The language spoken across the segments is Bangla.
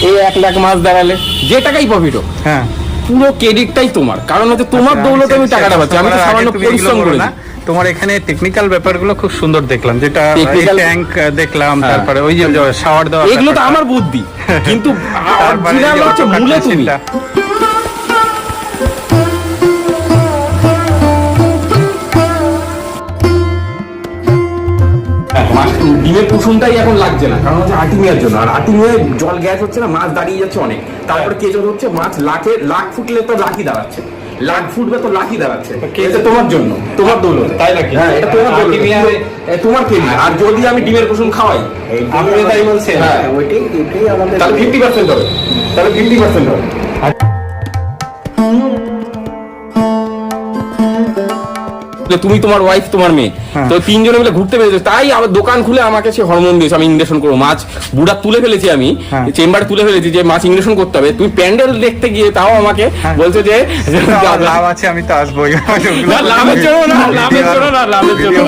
এই 1 লাখ মাছ দাঁড়ালে যে টাকাই প্রফিট হোক, হ্যাঁ, পুরো ক্রেডিটটাই তোমার, কারণ হচ্ছে তোমার দৌলতে আমি টাকাটা পাচ্ছি, আমি তো সামান্য পরিশ্রম করেছি। তোমার এখানে টেকনিক্যাল ব্যাপারগুলো খুব সুন্দর দেখলাম, যেটা ট্যাঙ্ক দেখলাম, তারপরে ওই যে শাওয়ার দেওয়া, এগুলো তো আমার বুদ্ধি, কিন্তু অরিজিনাল হচ্ছে মূলে তুমি। ডিমের কুসুমটাই এখন লাগছে না, কারণ হচ্ছে আর্টিমিয়ার জন্য, আর আর্টিমিয়ায় জল গ্যাস হচ্ছে না, মাছ দাঁড়িয়ে যাচ্ছে অনেক। তারপরে কেঁচো হচ্ছে মাছ লাখ ফুটলে তো লাখই দাঁড়াচ্ছে, লাখ ফুটবে তো লাখই দাঁড়াচ্ছে। এটা তোমার জন্য, তোমার দৌলত, তাই নাকি? হ্যাঁ, এটা তোমার দৌলত, তোমার কেনা। আর যদি আমি ডিমের কুসুম খাওয়াই, আপনি তাই বলছেন, হ্যাঁ ওইটাই আমাদের, তাহলে 50% হবে, তাহলে 50% হবে। তুমি, তোমার ওয়াইফ, তোমার মেয়ে, তো 3 জনে মিলে ঘুরতে পেরেছো, তাই আবার দোকান খুলে আমাকে সে হরমোন দিয়েছে আমি ইনজেকশন করবো। মাছ বুড়া তুলে ফেলেছি, আমি চেম্বারে তুলে ফেলেছি যে মাছ ইনজেকশন করতে হবে। তুমি প্যান্ডেল দেখতে গিয়ে তাও আমাকে বলছো যে লাভ আছে, আমি তো আসবোই। লাভের জন্য না, লাভের জন্য না, লাভের জন্য।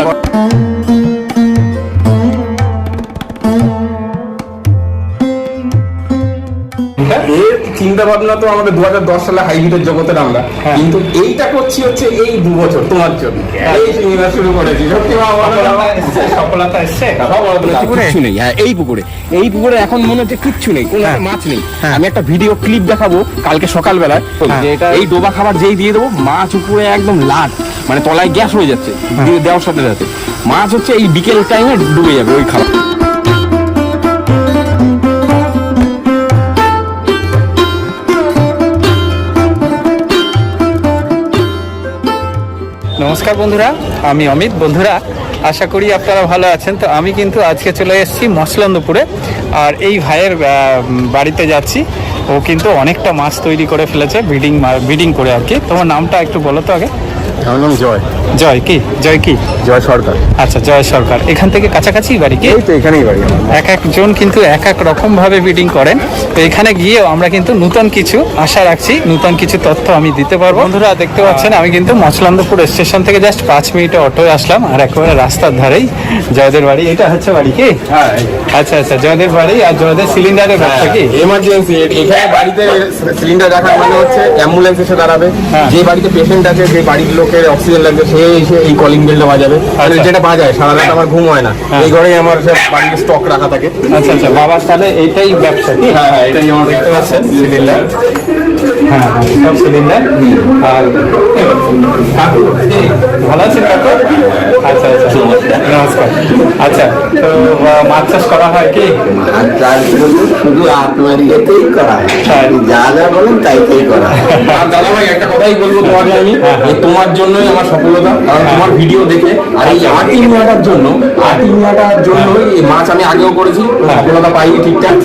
চিন্তা ভাবনা তো আমাদের 2010 সালে হাইব্রিডের জগতে নামলা, কিন্তু এইটা করছি হচ্ছে এই 2 বছর তোমার জন্য। এই সিনেমা শুরু করেছি, সত্যি সফলতা এসছে। কিচ্ছু নেই, হ্যাঁ এই পুকুরে এখন মনে হচ্ছে কিচ্ছু নেই, কোনো মাছ নেই। আমি একটা ভিডিও ক্লিপ দেখাবো কালকে সকালবেলায়, যে এটা এই ডোবা খাবার যেই দিয়ে দেবো, মাছ উপরে একদম লাট, মানে তলায় গ্যাস হয়ে যাচ্ছে দেওয়ার সাথে সাথে। মাছ হচ্ছে এই বিকেল টাইমে ডুবে যাবে ওই খাবার। নমস্কার বন্ধুরা, আমি অমিত। বন্ধুরা, আশা করি আপনারা ভালো আছেন। তো আমি কিন্তু আজকে চলে এসেছি মসলন্দপুরে, আর এই ভাইয়ের বাড়িতে যাচ্ছি। ও কিন্তু অনেকটা মাছ তৈরি করে ফেলেছে, ব্রিডিং করে আর কি। তোমার নামটা একটু বলো তো আগে। আমার নাম জয়। জয় কি? জয় সরকার। আচ্ছা, জয় সরকার। এখান থেকে কাছাকাছি বাড়ি কি? এই তো এখানেই বাড়ি। এক একজন কিন্তু এক এক রকম ভাবে ব্রিডিং করেন। তো এখানে গিয়েও আমরা কিন্তু নতুন কিছু আশা রাখছি, নতুন কিছু তথ্য আমি দিতে পারবো। বন্ধুরা দেখতে পাচ্ছেন, আমি কিন্তু মসলন্দপুর স্টেশন থেকে জাস্ট 5 মিনিটে অটোয় আসলাম, আর একেবারে রাস্তার ধারেই জয়দের বাড়ি। এটা হচ্ছে বাড়ি কি? হ্যাঁ, আচ্ছা আচ্ছা, জয়দের বাড়ি। আর জয়দের সিলিন্ডারের ব্যবসা কি? এমার্জেন্সি। এখানে বাড়িতে সিলিন্ডার রাখার মানে হচ্ছে অ্যাম্বুলেন্স এসে দাঁড়াবে, যে বাড়িতে পেশেন্ট আছে, যে বাড়ির লোকের অক্সিজেন লাগবে, সে এসে এই কলিং বেলটা বাজাবে। যেটা বাজায় সারা রাত আমার ঘুম হয় না, এই ঘরেই আমার বাড়িতে স্টক রাখা থাকে। আচ্ছা আচ্ছা, বাবার তাহলে এইটাই ব্যবসা কি? হ্যাঁ, এটাই আমার। দেখতে পাচ্ছেন সিলিন্ডার, হ্যাঁ সব সিলিন্ডার। আর ভালো আছেন কাকু? আচ্ছা আচ্ছা, নমস্কার। আচ্ছা, তো মাছ চাষ করা হয় কি? শুধু আপনার ইয়েতেই করা হয়, যা যা বলেন তাই করা হয়। দাদা ভাই, একটা কথাই বলবো তোমাকে আমি, তোমার জন্যই আমার সফলতা, কারণ তোমার ভিডিও দেখে। আর এই আর্টিমিয়াটার জন্যই এই মাছ আমি আগেও করেছি, সফলতা পাইনি ঠিকঠাক।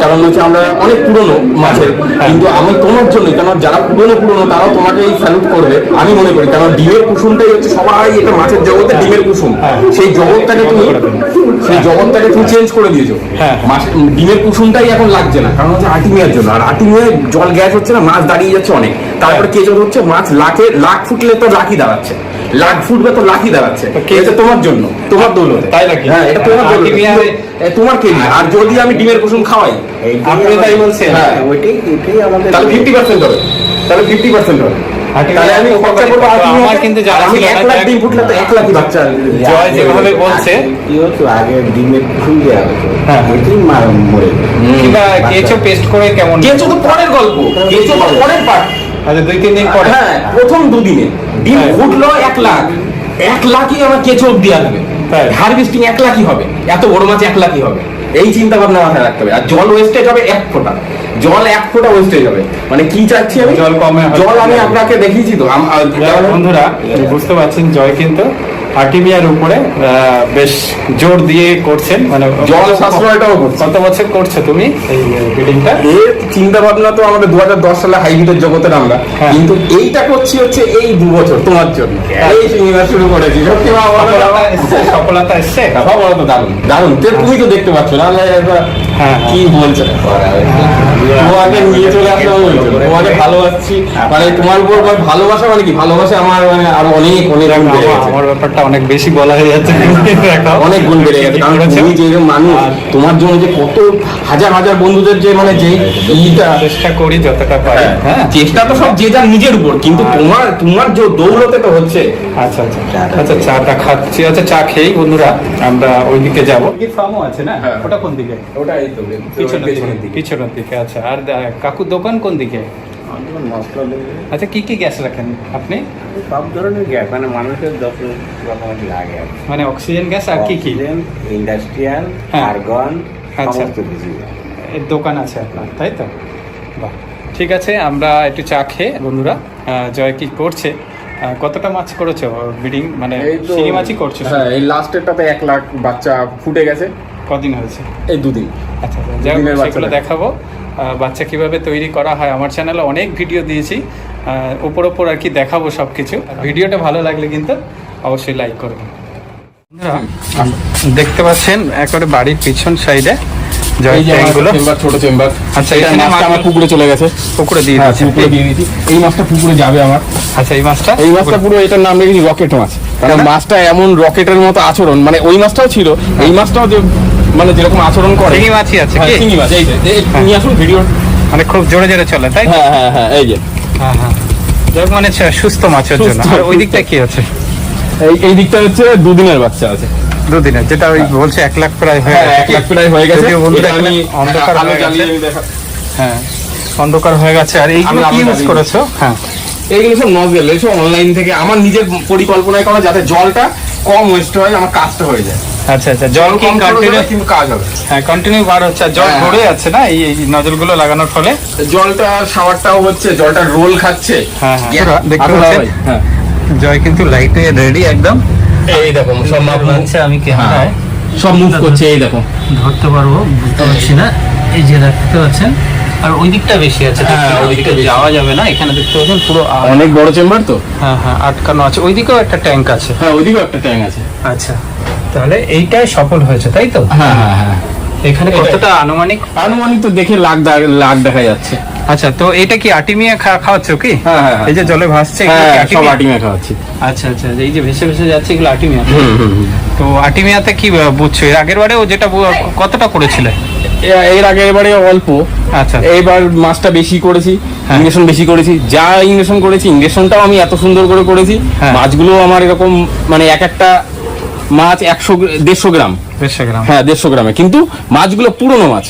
কারণ হচ্ছে আমরা অনেক পুরনো মাছের, কিন্তু আমি তোমার জন্যই, কারণ যারা পুরনো তারাও তোমাকে এই স্যালুট করবে আমি মনে করি। কারণ ডিমের কুসুমটাই হচ্ছে সবাই, এটা মাছের জগতে ডিমের কুসুম, সেই জগৎটাকে তুমি চেঞ্জ করে দিয়েছো। ডিমের কুসুমটাই এখন লাগছে না, কারণ হচ্ছে আর্টিমিয়ার জন্য। আর আর্টিমিয়ায় জল গ্যাস হচ্ছে না, মাছ দাঁড়িয়ে যাচ্ছে অনেক। তারপরে কেঁচো হচ্ছে মাছ লাখ ফুটলে তো লাখই দাঁড়াচ্ছে, লাখ ফুটবে তো লাখই দাঁড়াচ্ছে। এটা তোমার জন্য, তোমার দৌলত, তাই নাকি? হ্যাঁ, এটা তোমার দৌলত, তোমার কেনা। আর যদি আমি ডিমের কুসুম খাওয়াই, আপনি তাই বলছেন, হ্যাঁ ওইটাই আমাদের, তাহলে 50% হবে, তাহলে 50% হবে। তাহলে আমি খরচা করবো। আমার কিন্তু জানা ছিল 1 লাখ ডিম ফুটলে তো 1 লাখই বাচ্চা। জয় যেভাবে বলছে, কি হতো আগে ডিমের ফুল দেওয়া হতো, এটাই মরে কিংবা কেঁচো পেস্ট করে কেমন? কেঁচো তো পরের গল্প, কেঁচো তো পরের পার্ট। আচ্ছা, 2-3 দিন পরে, হ্যাঁ, প্রথম 2 দিনে ডিম ফুটলো 1 লাখ, 1 লাখই আমার কেঁচো অব্দি আসবে। হারভেস্টিং 1 লাখই হবে, এত বড় মাছ 1 লাখই হবে। এই চিন্তা ভাবনা মাথায় রাখতে হবে। আর জল ওয়েস্টেজ হবে 1 ফোঁটা, জল 1 ফোঁটা ওয়েস্টেজ হবে। মানে কি চাচ্ছি আমি? জল কমে। জল আমি আপনাকে দেখিয়েছি তো। বন্ধুরা বুঝতে পারছেন, জয় কিন্তু আর্টিমিয়ার উপরে বেশ জোর দিয়ে করছেন, মানে জল সাশ্রয়টাও করছে। কত বছর করছে তুমি এই ব্রিডিংটা? এর চিন্তা ভাবনা তো আমাদের 2010 সালে হাইব্রিডের জগতে নামলা, কিন্তু এইটা করছি হচ্ছে এই 2 বছর তোমার জন্য। এই সিনেমা শুরু করেছি, সত্যি সফলতা এসছে। কথা বলো তো, দারুণ দারুণ। তুমি তো দেখতে পাচ্ছ না, কি বলছো? তোমাকে নিয়ে চলে আসলাম ওই জন্য। তোমাকে ভালোবাসছি, মানে তোমার উপর মানে ভালোবাসা মানে কি, ভালোবাসা আমার মানে আরো অনেক অনেক গুণ বেড়ে গেছে। আমার ব্যাপারটা অনেক বেশি বলা হয়ে যাচ্ছে, অনেক গুণ বেড়ে গেছে, কারণ তুমি যেরকম মানুষ, তোমার জন্য যে কত হাজার হাজার বন্ধুদের যে মানে যে ইটা চেষ্টা করি যতটা পারি। হ্যাঁ চেষ্টা তো সব যে যার নিজের উপর, কিন্তু তোমার তোমার যে দৌলতে তো হচ্ছে। আচ্ছা আচ্ছা আচ্ছা, চাটা খাচ্ছি। আচ্ছা, চা খেয়েই বন্ধুরা আমরা ওইদিকে যাবো। ফার্মও আছে না, হ্যাঁ। ওটা কোন দিকে? ওটা এই তো পিছনের দিকে। পিছনের দিকে, আচ্ছা। আর কাকুর দোকান কোন দিকে? আচ্ছা, কি কি গ্যাস রাখেন আপনি? সব ধরনের গ্যাস, মানে মানুষের যত রকমের লাগে আর কি। মানে অক্সিজেন গ্যাস আর কি কি? ইন্ডাস্ট্রিয়াল, হ্যাঁ। আর্গন, আচ্ছা। সমস্ত কিছু। এর দোকান আছে আপনার, তাই তো? বাহ, ঠিক আছে। আমরা একটু চা খেয়ে বন্ধুরা, জয় কি করছে, কতটা মাছ করেছো ব্রিডিং, মানে শিঙি মাছই করছো? হ্যাঁ, এই লাস্টেরটাতে 1 লাখ বাচ্চা ফুটে গেছে। কদিন হয়েছে? এই 2 দিন। আচ্ছা, যাই হোক, দুদিনের বাচ্চা সেগুলো দেখাবো। বাচ্চা কিভাবে তৈরি করা হয় আমার চ্যানেলে অনেক ভিডিও দিয়েছি, ওপর আর কি দেখাবো সব কিছু। ভিডিওটা ভালো লাগলে কিন্তু অবশ্যই লাইক করবেন। বন্ধুরা, দেখতে পাচ্ছেন একেবারে বাড়ির পিছন সাইডে এই যে চেম্বার, ছোট চেম্বার। আচ্ছা, এটা এখানে মাছটা আমার পুকুরে চলে গেছে। পুকুরে দিয়ে হ্যাঁ, দিয়েছেন? পুকুরে দিয়ে দিয়েছি। এই মাছটা পুকুরে যাবে আমার। আচ্ছা, এই মাছটা পুরো এটার নাম রেখেছি রকেট মাছ, কারণ মাছটা এমন রকেটের মতো আচরণ, মানে ওই মাছটাও ছিল, এই মাছটাও যে মানে যেরকম আচরণ করে। শিঙি মাছই আছে হ্যাঁ, কি? শিঙি মাছ। এই যে নিয়ে আসুন ভিডিও। মানে খুব জোরে জোরে চলে, তাই? হ্যাঁ হ্যাঁ হ্যাঁ, এই যে। হ্যাঁ হ্যাঁ, যাই হোক, মানে সুস্থ মাছের জন্য। সুস্থ, আর ওই সুস্থ। দিকটা কি আছে? এই দিকটা হচ্ছে 2 দিনের বাচ্চা আছে। 2 দিনের, যেটা ওই বলছে 1 লাখ প্রায় হয়ে হ্যাঁ, গেছে। 1 লাখ প্রায় হয়ে গেছে। যদিও বন্ধুরা এটা আমি অন্ধকার আলো হয়ে জ্বালিয়ে গেছে। আমি দেখা। হ্যাঁ, অন্ধকার হয়ে গেছে। আর এইগুলো আমি কি আলো ইউজ জ্বালিয়ে করেছো? হ্যাঁ, এইগুলো সব নজল, এসব অনলাইন থেকে আমার নিজের পরিকল্পনায় করা, যাতে জলটা কম ওয়েস্ট হয়, আমার কাজটা হয়ে যায়। আচ্ছা আচ্ছা। জল কি কম খরচ কন্টিনিউ? হবে, কিন্তু কাজ হবে। হ্যাঁ, কন্টিনিউ বার হচ্ছে। আর জল হ্যাঁ, ভরে যাচ্ছে না এই এই নজলগুলো লাগানোর ফলে? জলটা শাওয়ারটাও হচ্ছে, জলটা রোল খাচ্ছে। হ্যাঁ হ্যাঁ, Yeah, দেখতে আরো পাচ্ছেন? ভাই, হ্যাঁ। জয় কিন্তু লাইটে রেডি একদম। এই দেখো সব মাপ হচ্ছে, আমি ক্যামেরায় সব মুভ করছে, এই দেখো। ধরতে পারবো, বুঝতে পারছি না। এই যে দেখতে পাচ্ছেন, আর ওই দিকটা বেশি আছে। হ্যাঁ, ওই দিকটা বেশি। যাওয়া যাবে না, এখানে দেখতে পাচ্ছেন পুরো অনেক বড় চেম্বার তো। হ্যাঁ হ্যাঁ, আটকানো আছে। ওইদিকেও একটা ট্যাঙ্ক আছে। হ্যাঁ, ওইদিকেও একটা ট্যাঙ্ক আছে। আচ্ছা, তাহলে এইটাই সফল হয়েছে, তাই তো? হ্যাঁ হ্যাঁ হ্যাঁ, এখানে কতটা আনুমানিক? আনুমানিক তো দেখে লাখ দেখা যাচ্ছে। আচ্ছা, তো এটা কি আটিমিয়া খাওয়াচ্ছ কি? হ্যাঁ, হ্যাঁ, হ্যাঁ। এই যে জলে ভাসছে, এগুলো হ্যাঁ, কি সব আটিমিয়া? আটিমে খাওয়াচ্ছি। আচ্ছা আচ্ছা, এই যে ভেসে ভেসে যাচ্ছে, এগুলো আটিমিয়া। তো আটিমিয়াতে কি বুঝছো? এর আগের বারেও যেটা কতটা করেছিলে? এর আগে এবারে অল্প। আচ্ছা, এইবার মাছটা বেশি করেছি, হ্যাঁ। ইঞ্জেকশন বেশি করেছি। যা ইঞ্জেকশন করেছি, ইঞ্জেকশনটাও আমি এত সুন্দর করে করেছি। হ্যাঁ। মাছগুলো আমার এরকম মানে একটা মাছ 150 গ্রাম। 150 গ্রাম? হ্যাঁ, 150 গ্রামে, কিন্তু মাছগুলো পুরনো মাছ,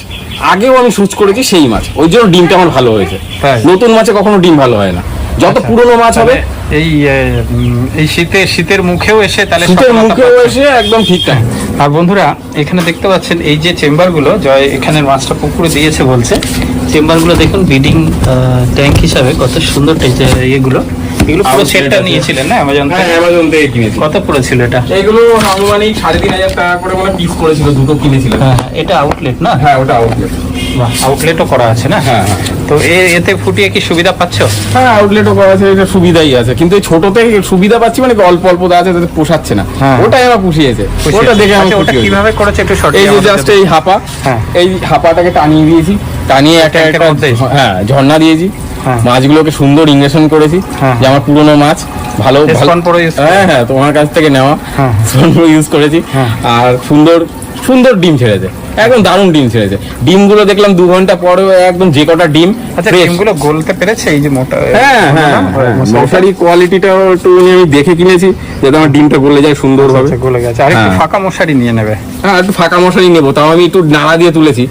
আগেও আমি সুচ করেছি সেই মাছ, ওই জন্য ডিমটা আমার ভালো হয়েছে। তাই? নতুন মাছে কখনো ডিম ভালো হয় না, যত আচ্ছা। পুরনো মাছ হবে। এই শীতের মুখেও এসে তাহলে শীতের সফলতা মুখেও পাচ্ছ। এসে একদম ঠিকঠাক। আর বন্ধুরা, এখানে দেখতে পাচ্ছেন এই যে চেম্বারগুলো জয় এখানের মাছটা পুকুরে দিয়েছে বলছে। চেম্বারগুলো দেখুন, ব্রিডিং ট্যাঙ্ক হিসাবে কত সুন্দর এগুলো পুরো সেটটা নিয়েছিলেন না অ্যামাজন হ্যাঁ, থেকে? অ্যামাজন থেকে কিনেছি। কত পড়েছিল এটা? এগুলো আনুমানিক 3,500 টাকা করে মানে পিস করেছিল, দুটো কিনেছিলাম। হ্যাঁ, এটা আউটলেট না? হ্যাঁ, ওটা আউটলেট। আউটলেটও করা আছে না? হ্যাঁ হ্যাঁ তো এতে ফুটিয়ে কি সুবিধা পাচ্ছ? হ্যাঁ, আউটলেটও করা আছে, এটা সুবিধাই আছে, কিন্তু এই ছোটতে সুবিধা পাচ্ছি মানে কি, অল্প অল্প আছে, তাতে পোষাচ্ছে না। হ্যাঁ। ওটাই আমার পুষিয়েছে, ওটা দেখে আমি আচ্ছা, ওটা খুশি হয়েছি। কিভাবে করেছে একটু শর্ট? এই যে জাস্ট এই হাপা, হ্যাঁ। এই হাপাটাকে টানিয়ে দিয়েছি, টানিয়ে একটা ট্যাঙ্কের মধ্যে? হ্যাঁ ঝর্ণা দিয়েছি। হ্যাঁ। মাছগুলোকে সুন্দর ইঞ্জেকশন করেছি, হ্যাঁ। যে আমার পুরোনো মাছ ভালো ভালো। স্পনপোরো use করেছি। হ্যাঁ হ্যাঁ, তোমার কাছ থেকে নেওয়া হ্যাঁ। স্পনপোরো ইউজ করেছি। হ্যাঁ। আর সুন্দর সুন্দর ডিম ছেড়েছে, একদম দারুণ ডিম ছেড়েছে। ডিমগুলো দেখলাম 2 ঘন্টা পরেও একদম যে কটা ডিম। আচ্ছা, fresh। ডিমগুলো গলতে পেরেছে? এই যে মোটা হ্যাঁ হ্যাঁ, মশারি কোয়ালিটিটাও একটু আমি দেখে কিনেছি, যাতে আমার ডিমটা গলে যায় সুন্দরভাবে। আচ্ছা, গলে গেছে। আর একটু হ্যাঁ। ফাঁকা মশারি নিয়ে নেবে। হ্যাঁ, একটু ফাঁকা মশারি নেবো, তাও আমি একটু নাড়া দিয়ে তুলেছি।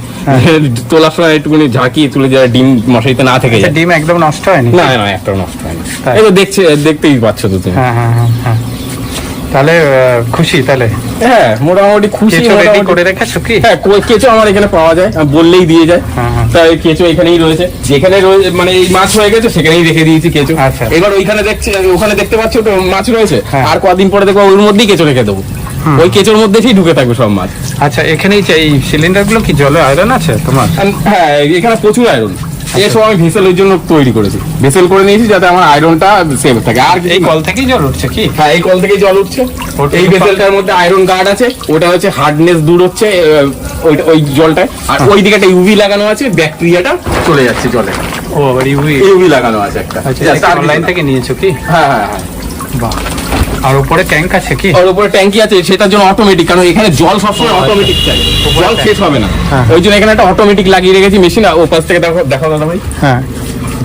তোলার সময় একটুখানি ঝাঁকিয়ে তুলে যায়, ডিম মশারিতে না থেকে আচ্ছা, যায়। ডিম একদম নষ্ট হয়নি? না না, একটাও নষ্ট হয়নি। তাই? এই তো দেখতেই পাচ্ছ তো তুমি। হ্যাঁ হ্যাঁ হ্যাঁ হ্যাঁ। তাহলে খুশি? তাহলে হ্যাঁ, মোটামুটি খুশি। কেঁচো রেডি মোটামুটি। করে রেখেছো কি? হ্যাঁ, কেঁচো আমার এখানে পাওয়া যায়, বললেই দিয়ে যায়। হ্যাঁ, হ্যাঁ। তাই কেঁচো এখানেই রয়েছে, যেখানে রয়েছে মানে এই মাছ হয়ে গেছে সেখানেই রেখে দিয়েছি কেঁচো। আচ্ছা। এবার ওখানে দেখতে পাচ্ছ তো মাছ রয়েছে, হ্যাঁ। আর কদিন পরে দেখবো ওর মধ্যেই কেঁচো রেখে দেবো। ওই কেঁচোর মধ্যেই ঢুকে থাকবে সব মাছ। আচ্ছা, এখানেই এই সিলিন্ডারগুলো কি জলে আয়রন আছে তোমার? হ্যাঁ, এখানে প্রচুর আয়রন। এসব আমি ভেসেল ওই জন্য তৈরি করেছি, ভেসেল করে নিয়েছি যাতে আমার আয়রনটা সেভ থাকে। আর এই কল থেকেই জল উঠছে কি? হ্যাঁ, এই কল থেকেই জল উঠছে। এই ভেসেলটার মধ্যে আয়রন গার্ড আছে, ওটা হচ্ছে হার্ডনেস দূর হচ্ছে ওই জলটায়। আর ওই দিকে একটা ইউভি লাগানো আছে, ব্যাকটেরিয়াটা চলে যাচ্ছে জলে। ও আবার ইউভি লাগানো আছে একটা। অনলাইন থেকে নিয়েছো কি? হ্যাঁ হ্যাঁ হ্যাঁ। বাহ। আর উপরে ট্যাঙ্ক আছে কি? ওর উপরে ট্যাঙ্কি আছে, সেটার জন্য অটোমেটিক, কারণ এখানে জল সবসময় অটোমেটিক চাই, জল শেষ হবে না। ওই জন্য এখানে একটা অটোমেটিক লাগিয়ে রেখেছি মেশিন। ও পাশ থেকে দেখো দেখো দাদা ভাই। হ্যাঁ,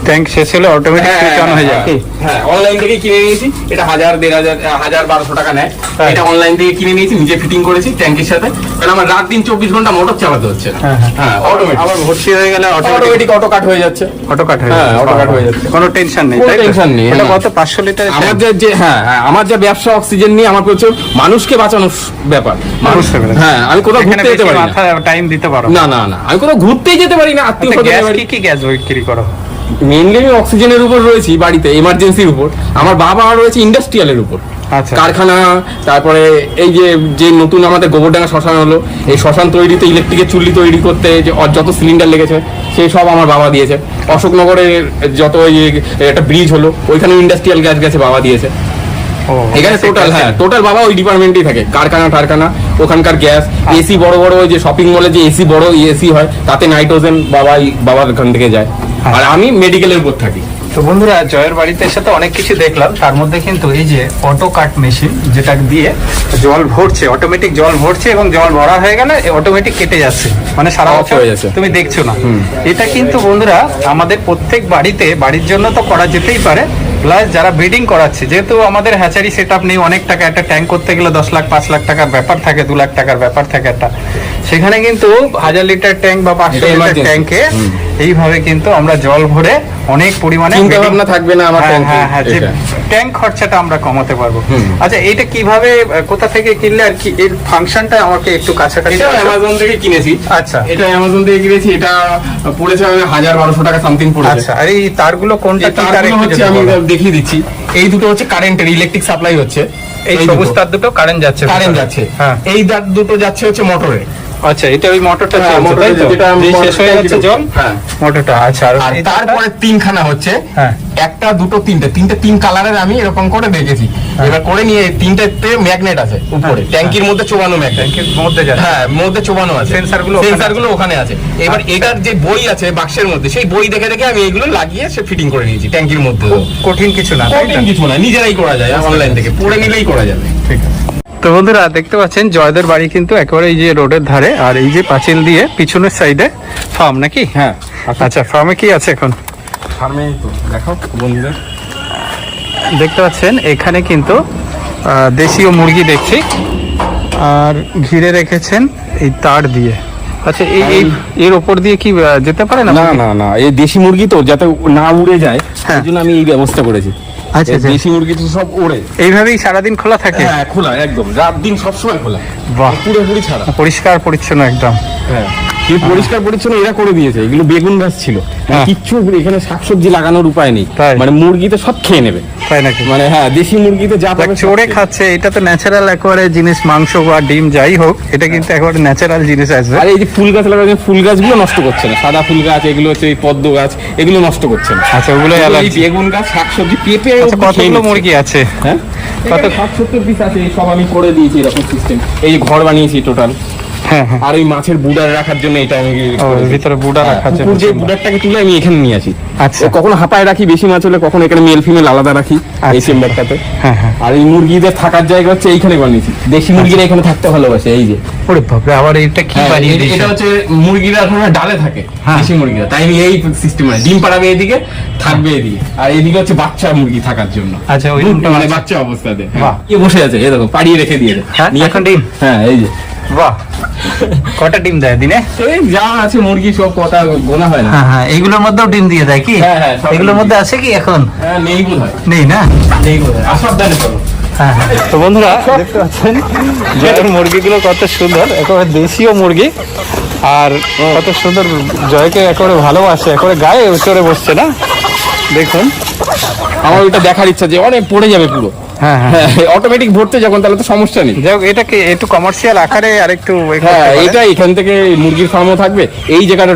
ট্যাঙ্ক শেষ হলে অটোমেটিক সুইচ অন হয়ে যায় কি? হ্যাঁ, অনলাইন থেকে কিনে নিয়েছি। এটা 1000, 1500, 1200 টাকা নেয়। হ্যাঁ। এটা অনলাইন থেকে কিনে নিয়েছি, নিজে ফিটিং করেছি ট্যাঙ্কির সাথে, কারণ আমার রাত দিন 24 ঘন্টা মোটর চালাতে হচ্ছে না। হ্যাঁ, অটোমেটিক। আবার ভর্তি হয়ে গেলে অটোমেটিক অটো কাট হয়ে যাচ্ছে। অটো কাট হয়ে হ্যাঁ, যাচ্ছে। অটো কাট হয়ে যাচ্ছে। কোনো টেনশন নেই, কোনো তাই তো? টেনশন নেই, এটা হ্যাঁ। কত? 500 লিটার? আমার যে হ্যাঁ হ্যাঁ, আমার যা ব্যবসা অক্সিজেন নিয়ে আমার প্রচুর মানুষকে বাঁচানোর ব্যাপার। বুঝতে পেরেছি। হ্যাঁ, আমি কোথাও এখানে ঘুরতে যেতে বেশি পারি না। মাথা টাইম দিতে পারো না না না, আমি কোথাও ঘুরতেই যেতে পারি না। আত্মীয় আচ্ছা, গ্যাস স্বজন কি গ্যাস বিক্রি করো? মেইনলি আমি অক্সিজেনের উপর রয়েছি বাড়িতে, এমার্জেন্সির উপর। আমার বাবা রয়েছে ইন্ডাস্ট্রিয়ালের উপর, আচ্ছা। কারখানা। তারপরে এই যে নতুন আমাদের গোবরডাঙ্গা শ্মশান হলো, এই শ্মশান তৈরিতে ইলেকট্রিকের চুল্লি তৈরি করতে যে যত সিলিন্ডার লেগেছে সেই সব আমার বাবা দিয়েছে। অশোকনগরে যত একটা ব্রিজ হলো, ওইখানে ইন্ডাস্ট্রিয়াল গ্যাস গেছে, বাবা দিয়েছে। এখানে টোটাল হ্যাঁ টোটাল বাবা ওই ডিপার্টমেন্টেই থাকে, কারখানা ওখানকার গ্যাস, এসি বড় বড় ওই যে শপিং মলে যে এসি বড় এসি হয়, তাতে নাইট্রোজেন বাবার ওখান থেকে যায়। আর আমি মেডিকেলের উপর থাকি। তো বন্ধুরা, জয়ের বাড়িতে এসে তো অনেক কিছু দেখলাম, তার মধ্যে কিন্তু এই যে অটো কাট মেশিন, যেটা দিয়ে জল ভরছে, অটোমেটিক জল ভরছে এবং জল ভরা হয়ে গেলে অটোমেটিক কেটে যাচ্ছে, মানে সারা Off বছর হয়ে যাচ্ছে। তুমি দেখছো না। এটা কিন্তু বন্ধুরা আমাদের প্রত্যেক বাড়ির জন্য তো করা যেতেই পারে। প্লাস যারা ব্রিডিং করাচ্ছে, যেহেতু আমাদের হ্যাচারি সেট আপ নেই, অনেক টাকা একটা ট্যাঙ্ক করতে গেলে 10 লাখ 5 লাখ টাকার ব্যাপার থাকে, 2 লাখ টাকার ব্যাপার থাকে একটা, সেখানে কিন্তু 1000 লিটার ট্যাঙ্ক বা 500 এটা লিটার emergency। ট্যাঙ্কে এইভাবে কিন্তু আমরা জল ভরে অনেক পরিমাণে চিন্তা breeding- ভাবনা থাকবে না আমার হ্যাঁ, ট্যাঙ্কে। হ্যাঁ, হ্যাঁ, যে এটা। ট্যাঙ্ক খরচাটা আমরা কমাতে পারবো। আচ্ছা, এটা কিভাবে কোথা থেকে কিনলে আর কি এর ফাংশনটা আমাকে একটু কাছাকাছি? এটা অ্যামাজন থেকে কিনেছি। আচ্ছা। এটা অ্যামাজন থেকে কিনেছি। এটা পড়েছে 1000-1200 টাকা সামথিং পড়েছে। আচ্ছা, আর এই তারগুলো কোনটা এই কি তার তারগুলো একটু হচ্ছে যদি আমি বলো। দেখিয়ে দিচ্ছি। এই দুটো হচ্ছে কারেন্টের, ইলেকট্রিক সাপ্লাই হচ্ছে। এই সবুজ তার দুটো কারেন্ট যাচ্ছে, কারেন্ট ভিতরে। যাচ্ছে। হ্যাঁ। এই তার দুটো যাচ্ছে হচ্ছে মোটরে। আচ্ছা, এটা ওই মোটরটা হ্যাঁ, চলছে, তাই তো? যেটা যেই শেষ হয়ে মোটরটা যাচ্ছে জল, হ্যাঁ। মোটরটা। আচ্ছা, আর আর এই তারপরে 3খানা হচ্ছে, হ্যাঁ। একটা দুটো তিনটে 3 কালারের আমি এরকম করে দেখেছি। এবার করে নিয়ে 3টেতে ম্যাগনেট আছে উপরে, ট্যাঙ্কির মধ্যে চোবানো ম্যাগনেট। ট্যাঙ্কের মধ্যে যাচ্ছে। হ্যাঁ, মধ্যে চোবানো আছে। সেন্সরগুলো ওখানে সেন্সরগুলো ওখানে আছে। এবার এটার যে বই আছে বাক্সের মধ্যে, সেই বই দেখে দেখে আমি এগুলো লাগিয়ে সে ফিটিং করে নিয়েছি ট্যাঙ্কির মধ্যে। কঠিন কিছু না, তাই তো? কঠিন কিছু না, নিজেরাই করা যায়, অনলাইন থেকে পড়ে নিলেই করা যাবে। ঠিক আছে। তো বন্ধুরা, দেখতে পাচ্ছেন জয়দের বাড়ি কিন্তু একেবারে এই যে রোডের ধারে, আর এই যে পাঁচিল দিয়ে পিছনের সাইডে ফার্ম নাকি? হ্যাঁ। আচ্ছা, ফার্মে কি আছে এখন? ফার্মে তো দেখো বন্ধুদের, দেখতে পাচ্ছেন এখানে কিন্তু দেশীয় মুরগি দেখছি, আর ঘিরে রেখেছেন এই তার দিয়ে। আচ্ছা, এর ওপর দিয়ে কি যেতে পারে না? না না না, এই দেশি মুরগি তো যাতে না উড়ে যায়, হ্যাঁ। এই জন্য আমি এই ব্যবস্থা করেছি। আচ্ছা, এই আচ্ছা। দেশি মুরগি তো সব ওড়ে। এইভাবেই সারাদিন খোলা থাকে? হ্যাঁ, খোলা একদম, রাত দিন সবসময় খোলা। বাহ। পুরোপুরি ছাড়া। পরিষ্কার পরিচ্ছন্ন একদম। হ্যাঁ, কিন্তু পরিষ্কার পরিচ্ছন্ন এরা করে দিয়েছে। এগুলো বেগুন গাছ ছিল, হ্যাঁ। কিচ্ছু এখানে শাকসবজি লাগানোর উপায় নেই। তাই? মানে মুরগিতে সব খেয়ে নেবে। তাই নাকি? মানে হ্যাঁ, দেশি মুরগিতে যা পাবে সব চড়ে খেয়ে- খাচ্ছে, এটা তো ন্যাচারাল একেবারে জিনিস, মাংস বা ডিম যাই হোক, এটা কিন্তু একেবারে ন্যাচারাল জিনিস আসবে। আর এই যে ফুল গাছ লাগানো, ফুল গাছগুলো নষ্ট করছে না। সাদা ফুল গাছ এগুলো হচ্ছে এই পদ্ম গাছ, এগুলো নষ্ট করছে না। আচ্ছা, ওগুলো এই অ্যালার্জি। বেগুন গাছ, শাকসবজি, পেঁপে আচ্ছা, কতগুলো মুরগি আছে? হ্যাঁ, কত? 60-70 পিস আছে। এই সব আমি করে দিয়েছি এরকম সিস্টেম। এই যে ঘর বানিয়েছি টোটাল। হ্যাঁ, হ্যাঁ। আর ওই মাছের বুডার রাখার জন্য এটা আমি ও, ভিতরে বুডা রাখার জন্য। যে বুডারটাকে তুলে আমি এখানে নিয়ে আসি। আচ্ছা। ও কখনো হাঁপায় রাখি বেশি মাছ হলে, কখনো এখানে মেল ফিমেল আলাদা রাখি এই আচ্ছা। চেম্বারটাতে। হ্যাঁ, হ্যাঁ। আর এই মুরগিদের থাকার জায়গা হচ্ছে এইখানে বানিয়েছি। দেশি মুরগিরা এখানে থাকতে ভালোবাসে। এই যে ওরে বাপরে, আবার এটা কি হ্যাঁ, বানিয়ে এটা দিয়েছে? হচ্ছে মুরগিরা ওখানে ডালে থাকে, হ্যাঁ। দেশি মুরগিরা। তাই আমি এই সিস্টেম ডিম পাড়াবে এদিকে, থাকবে এদিকে, আর এদিকে হচ্ছে বাচ্চা মুরগি থাকার জন্য। আচ্ছা, ওই রুমটা মানে আছে। বাচ্চা অবস্থাতে। বাহ। এ বসে আছে, এই দেখো পাড়িয়ে রেখে দিয়েছে। হ্যাঁ, নিয়ে এখন ডিম? হ্যাঁ, এই যে বাহ, কটা ডিম দেয় দিনে? এই যা আছে মুরগি সব কথা গোনা হয় না। হ্যাঁ, হ্যাঁ। এইগুলোর মধ্যেও ডিম দিয়ে দেয় কি? হ্যাঁ, হ্যাঁ, সব এগুলোর ডিম মধ্যে আছে কি এখন? হ্যাঁ, নেই বোধ হয়, নেই না? নেই বোধ হয়। আর সাবধানে চলো। হ্যাঁ, হ্যাঁ। তো বন্ধুরা, দেখতে পাচ্ছেন জয়ের মুরগিগুলো কত সুন্দর, একেবারে দেশীয় মুরগি, আর কত সুন্দর। জয়কে একেবারে ভালোবাসে, একেবারে গায়ে চড়ে বসছে না, দেখুন। আমার ওইটা দেখার ইচ্ছা যে অনেক পড়ে যাবে পুরো। হ্যাঁ হ্যাঁ অটোমেটিক ভরতে যখন, তাহলে তো সমস্যা নেই। যাই হোক, এটাকে একটু কমার্শিয়াল আকারে আরেকটু হ্যাঁ, এটা এখান থেকে মুরগির ফার্মও থাকবে, এই জায়গাটা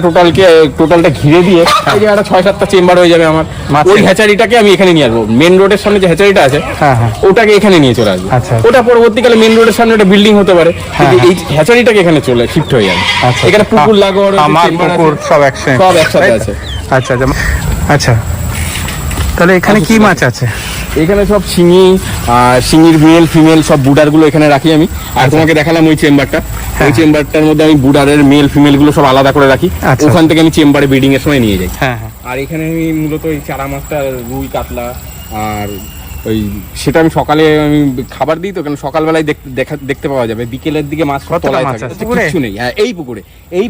টোটালটা ঘিরে দিয়ে এই জায়গাটা 6-7টা চেম্বার হয়ে যাবে আমার। মাছের। ওই হ্যাচারিটাকে আমি এখানে নিয়ে আসবো, মেন রোডের সামনে যে হ্যাচারিটা আছে হ্যাঁ হ্যাঁ ওটাকে এখানে নিয়ে চলে আসবো। আচ্ছা। ওটা পরবর্তীকালে মেন রোডের সামনে একটা বিল্ডিং হতে পারে, কিন্তু এই হ্যাচারিটাকে এখানে চলে শিফট হয়ে যাবে। আচ্ছা। এখানে পুকুর লাগোর আমার পুকুর সব একসাথে সব একসাথে আছে। আচ্ছা আচ্ছা আচ্ছা, তাহলে এখানে কি মাছ আছে? এখানে সব শিঙি, শিঙির মেল ফিমেল সব বুডার গুলো এখানে রাখি আমি। আর তোমাকে দেখালাম ওই চেম্বারটা, ওই চেম্বারটার মধ্যে আমি বুডারের মেল ফিমেল গুলো সব আলাদা করে রাখি। আচ্ছা। ওখান থেকে আমি চেম্বারে ব্রিডিং এর সময় নিয়ে যাই। হ্যাঁ হ্যাঁ আর এখানে আমি মূলত ওই চারা মাছটা, রুই কাতলা আর ওই সেটা আমি সকালে আমি খাবার দিই তো, কারণ সকালবেলায় দেখতে পাওয়া যাবে, বিকেলের দিকে মাছ সব কতটা তলায় মাছ থাকে। আছে? পুকুরে? কিচ্ছু নেই। হ্যাঁ, এই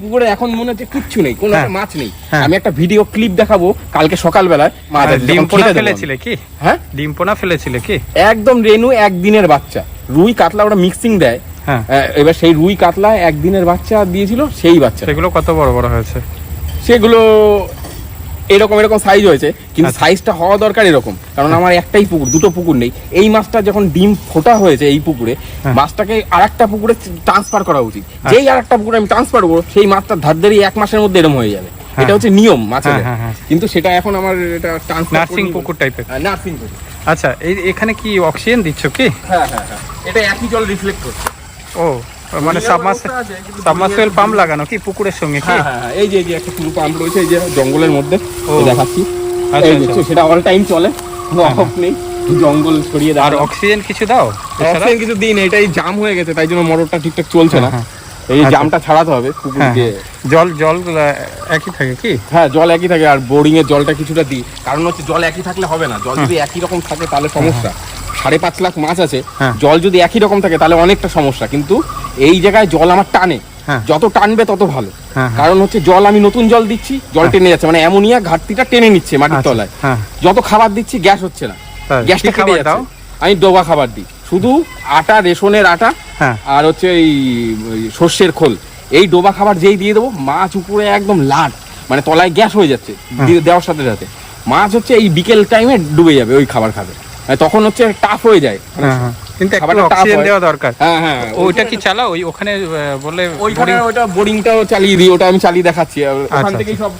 পুকুরে এখন মনে হচ্ছে কিচ্ছু নেই, কোনো হ্যাঁ। একটা মাছ নেই। হ্যাঁ। আমি একটা ভিডিও ক্লিপ দেখাবো কালকে সকালবেলায় মাছ আছে, ডিম যখন পোনা খেতে দেবো আমি। ফেলেছিলে কি? হ্যাঁ, ডিম পোনা ফেলেছিলে কি? একদম রেনু একদিনের বাচ্চা, রুই কাতলা ওটা মিক্সিং দেয়। হ্যাঁ। এবার সেই রুই কাতলা একদিনের বাচ্চা দিয়েছিল, সেই বাচ্চা সেগুলো কত বড় বড় হয়েছে? সেগুলো এরকম সাইজ হয়েছে, কিন্তু আচ্ছা। সাইজটা হওয়া দরকার এরকম, কারণ আমার একটাই পুকুর, দুটো পুকুর নেই। এই মাছটা যখন ডিম ফোটা হয়েছে এই পুকুরে, মাছটাকে আরেকটা পুকুরে ট্রান্সফার করা উচিত। যেই আরেকটা পুকুরে আমি ট্রান্সফার করবো, সেই মাছটা ধার ধারি 1 মাসের মধ্যে এরকম হয়ে যাবে। এটা হচ্ছে নিয়ম মাছের। হ্যাঁ, হ্যাঁ। কিন্তু সেটা এখন আমার এটা ট্রান্সফার নার্সিং পুকুর টাইপের। নার্সিং পুকুর। আচ্ছা, এখানে কি অক্সিজেন দিচ্ছ কি? হ্যাঁ, এটা একই জল রিফ্লেক্ট করছে। ও, মানে সাবমার্সিবল পাম্প লাগানো কি পুকুরের সঙ্গে কি? হ্যাঁ, এই যে একটা পুরো পাম্প রয়েছে এই যে জঙ্গলের মধ্যে, ও। এই দেখাচ্ছি। আচ্ছা, এই আচ্ছা। দেখছো, সেটা অল টাইম চলে, কোনো অফ নেই, জঙ্গল ছড়িয়ে দেয়। আর অক্সিজেন কিছু দাও? অক্সিজেন কিছু দিন, এটাই জাম হয়ে গেছে, তাই জন্য মোটরটা ঠিকঠাক চলছে না। হ্যাঁ, এই আচ্ছা। জামটা ছাড়াতে হবে পুকুর হ্যাঁ, দিয়ে। জল একই থাকে কি? হ্যাঁ, জল একই থাকে, আর বোরিং এর জলটা কিছুটা দিই, কারণ হচ্ছে জল একই থাকলে হবে না, জল যদি একই রকম থাকে তাহলে সমস্যা। 5.5 লাখ মাছ আছে, হ্যাঁ। জল যদি একই রকম থাকে তাহলে অনেকটা সমস্যা। কিন্তু এই জায়গায় জল আমার টানে, হ্যাঁ। যত টানবে তত ভালো। হ্যাঁ। কারণ হচ্ছে জল আমি নতুন জল দিচ্ছি, জল টেনে যাচ্ছে, মানে অ্যামোনিয়া ঘাটতিটা টেনে নিচ্ছে মাটির আচ্ছা, তলায়। হ্যাঁ। যত খাবার দিচ্ছি গ্যাস হচ্ছে না, তাই? গ্যাসটা কি কেটে খাবার যাচ্ছে। দাও? আমি ডোবা খাবার দিই, শুধু আটা, রেশনের আটা হ্যাঁ। আর হচ্ছে এই সর্ষের খোল, এই ডোবা খাবার যেই দিয়ে দেবো, মাছ উপরে একদম লাট, মানে তলায় গ্যাস হয়ে যাচ্ছে দেওয়ার সাথে সাথে। মাছ হচ্ছে এই বিকেল টাইমে ডুবে যাবে ওই খাবার খাবে, মানে তখন হচ্ছে টাফ হয়ে যায়। হ্যাঁ, কিন্তু একটু খাবারটা tough অক্সিজেন হয়। দেওয়া দরকার। হ্যাঁ, ওইটা কি চালাও? ওখানে বলে ওইখানে boring- ওটা বোরিংটাও চালিয়ে দিই, ওটা আমি চালিয়ে দেখাচ্ছি। আর ওখান আচ্ছা, থেকেই সব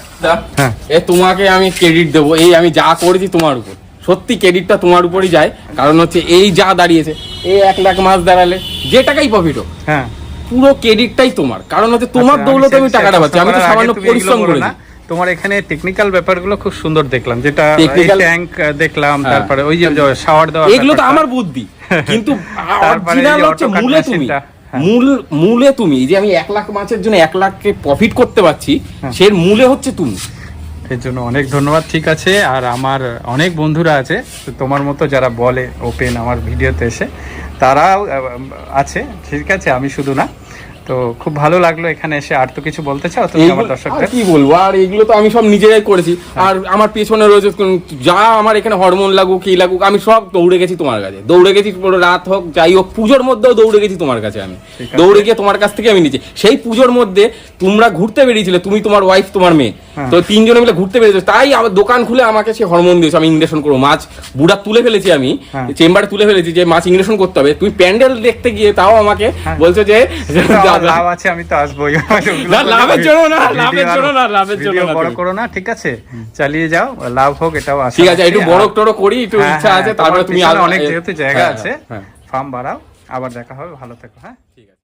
হ্যাঁ। তোমাকে আমি ক্রেডিট দেবো, এই আমি যা করেছি তোমার উপর, সত্যি ক্রেডিটটা তোমার উপরই যায়। কারণ হচ্ছে এই যা দাঁড়িয়েছে, এই 1 লাখ মাছ দাঁড়ালে যে টাকাই প্রফিট হোক, হ্যাঁ, পুরো ক্রেডিটটাই তোমার। কারণ হচ্ছে তোমার আচ্ছা, দৌলতে আমি সে- টাকাটা সে পাচ্ছি, আমি তো করার আগে সামান্য তুমি এগুলো পরিশ্রম বলো করেছি। না। তোমার এখানে টেকনিক্যাল ব্যাপারগুলো খুব সুন্দর দেখলাম, যেটা Technical- ট্যাঙ্ক দেখলাম, হ্যাঁ। তারপরে ওই যে শাওয়ার দেওয়া, এগুলো তো আমার বুদ্ধি, কিন্তু তারপরে এই যে অরিজিনাল হচ্ছে autocut মূলে তুমি, machine-টা, হ্যাঁ। মূলে তুমি এই যে আমি 1 লাখ মাছের জন্য 1 লাখকে প্রফিট করতে পারছি, হ্যাঁ। সের মূলে হচ্ছে তুমি। এর জন্য অনেক ধন্যবাদ। ঠিক আছে, আর আমার অনেক বন্ধুরা আছে তো তোমার মতো যারা বলে ওপেন আমার ভিডিওতে এসে, তারাও আছে, ঠিক আছে, আমি শুধু না। তো খুব ভালো লাগলো এখানে এসে। আর তো কিছু বলতে চাও তুমি আমার এইগুলো- আর দর্শকদের? কি বলবো, আর এগুলো তো আমি সব নিজেরাই করেছি। আর আমার পেছনে রয়েছে যা আমার এখানে হরমোন লাগুক কি লাগুক, আমি সব দৌড়ে গেছি তোমার কাছে, দৌড়ে গেছি পুরো রাত হোক যাই হোক, পুজোর মধ্যেও দৌড়ে গেছি তোমার কাছে আমি, ঠিক আছে। দৌড়ে গিয়ে তোমার কাছ থেকে আমি নিচে। সেই পুজোর মধ্যে তোমরা ঘুরতে বেরিয়েছিলে, তুমি, তোমার ওয়াইফ, তোমার মেয়ে, তো 3 জনে মিলে ঘুরতে বেরিয়েছো, তাই আমার দোকান খুলে আমাকে সে হরমোন দিয়েছো আমি ইঞ্জেকশন করবো। মাছ বুড়া তুলে ফেলেছি আমি, হ্যাঁ। চেম্বারে তুলে ফেলেছি যে মাছ ইঞ্জেকশন করতে হবে, তুমি প্যান্ডেল দেখতে গিয়ে তাও আমাকে হ্যাঁ। বলছো যে আমার লাভ আছে, আমি তো আসবোই। না, লাভের জন্য না, লাভের জন্য না, লাভের জন্য ভিডিও না বড় তুমি। করো না, ঠিক আছে, চালিয়ে যাও, লাভ হোক এটাও আশা ঠিক আছে, রাখছি। একটু বড় টড় করি, একটু হ্যাঁ, ইচ্ছা আছে, হ্যাঁ, তারপরে তোমার তুমি পিছনে আরো অনেক যেহেতু জায়গা হ্যাঁ, আছে, হ্যাঁ। ফার্ম বাড়াও, আবার দেখা হবে, ভালো থেকো, হ্যাঁ। ঠিক আছে।